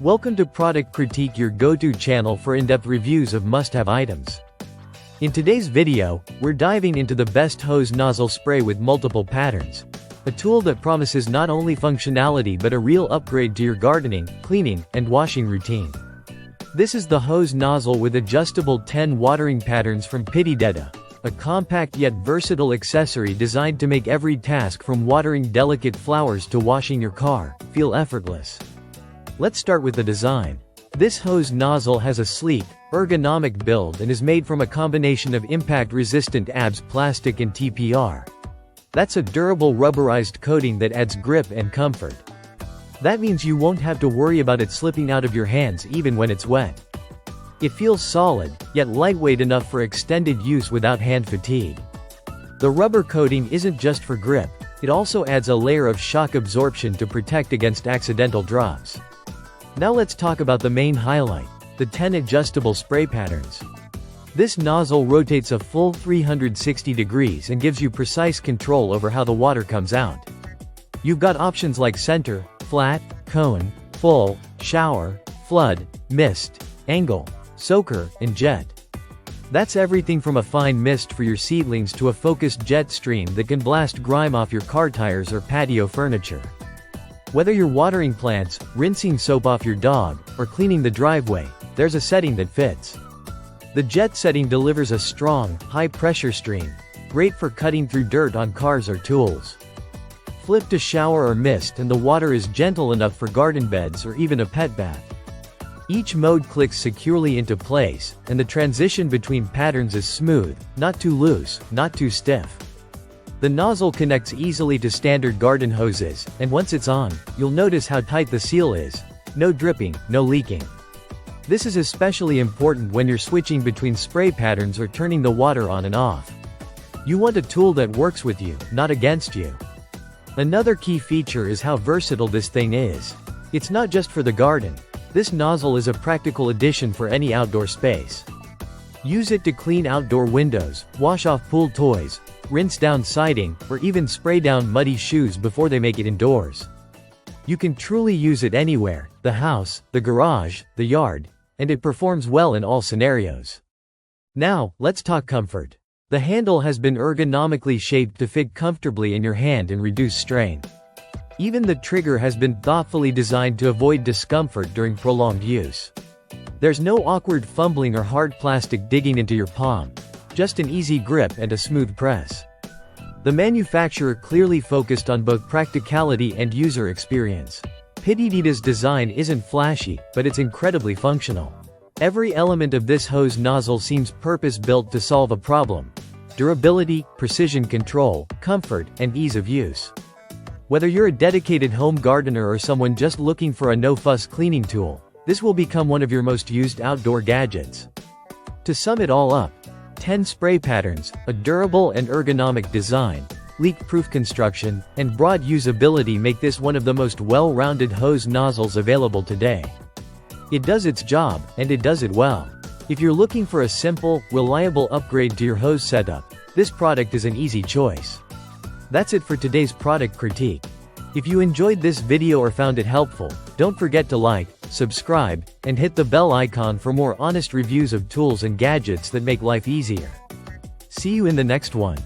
Welcome to Product Critique, your go-to channel for in-depth reviews of must-have items. In today's video, we're diving into the best hose nozzle spray with multiple patterns. A tool that promises not only functionality but a real upgrade to your gardening, cleaning, and washing routine. This is the hose nozzle with adjustable 10 watering patterns from Pitidetta, a compact yet versatile accessory designed to make every task from watering delicate flowers to washing your car feel effortless. Let's start with the design. This hose nozzle has a sleek, ergonomic build and is made from a combination of impact-resistant ABS plastic and TPR. That's a durable rubberized coating that adds grip and comfort. That means you won't have to worry about it slipping out of your hands even when it's wet. It feels solid, yet lightweight enough for extended use without hand fatigue. The rubber coating isn't just for grip, it also adds a layer of shock absorption to protect against accidental drops. Now let's talk about the main highlight, the 10 adjustable spray patterns. This nozzle rotates a full 360 degrees and gives you precise control over how the water comes out. You've got options like center, flat, cone, full, shower, flood, mist, angle, soaker, and jet. That's everything from a fine mist for your seedlings to a focused jet stream that can blast grime off your car tires or patio furniture. Whether you're watering plants, rinsing soap off your dog, or cleaning the driveway, there's a setting that fits. The jet setting delivers a strong, high-pressure stream, great for cutting through dirt on cars or tools. Flip to shower or mist and the water is gentle enough for garden beds or even a pet bath. Each mode clicks securely into place, and the transition between patterns is smooth, not too loose, not too stiff. The nozzle connects easily to standard garden hoses, and once it's on, you'll notice how tight the seal is. No dripping, no leaking. This is especially important when you're switching between spray patterns or turning the water on and off. You want a tool that works with you, not against you. Another key feature is how versatile this thing is. It's not just for the garden. This nozzle is a practical addition for any outdoor space. Use it to clean outdoor windows, wash off pool toys, rinse down siding, or even spray down muddy shoes before they make it indoors. You can truly use it anywhere, the house, the garage, the yard, and it performs well in all scenarios. Now, let's talk comfort. The handle has been ergonomically shaped to fit comfortably in your hand and reduce strain. Even the trigger has been thoughtfully designed to avoid discomfort during prolonged use. There's no awkward fumbling or hard plastic digging into your palm. Just an easy grip and a smooth press. The manufacturer clearly focused on both practicality and user experience. Pitidetta's design isn't flashy, but it's incredibly functional. Every element of this hose nozzle seems purpose-built to solve a problem. Durability, precision control, comfort, and ease of use. Whether you're a dedicated home gardener or someone just looking for a no-fuss cleaning tool, this will become one of your most used outdoor gadgets. To sum it all up, 10 spray patterns, a durable and ergonomic design, leak-proof construction, and broad usability make this one of the most well-rounded hose nozzles available today. It does its job, and it does it well. If you're looking for a simple, reliable upgrade to your hose setup, this product is an easy choice. That's it for today's product critique. If you enjoyed this video or found it helpful, don't forget to like, subscribe, and hit the bell icon for more honest reviews of tools and gadgets that make life easier. See you in the next one.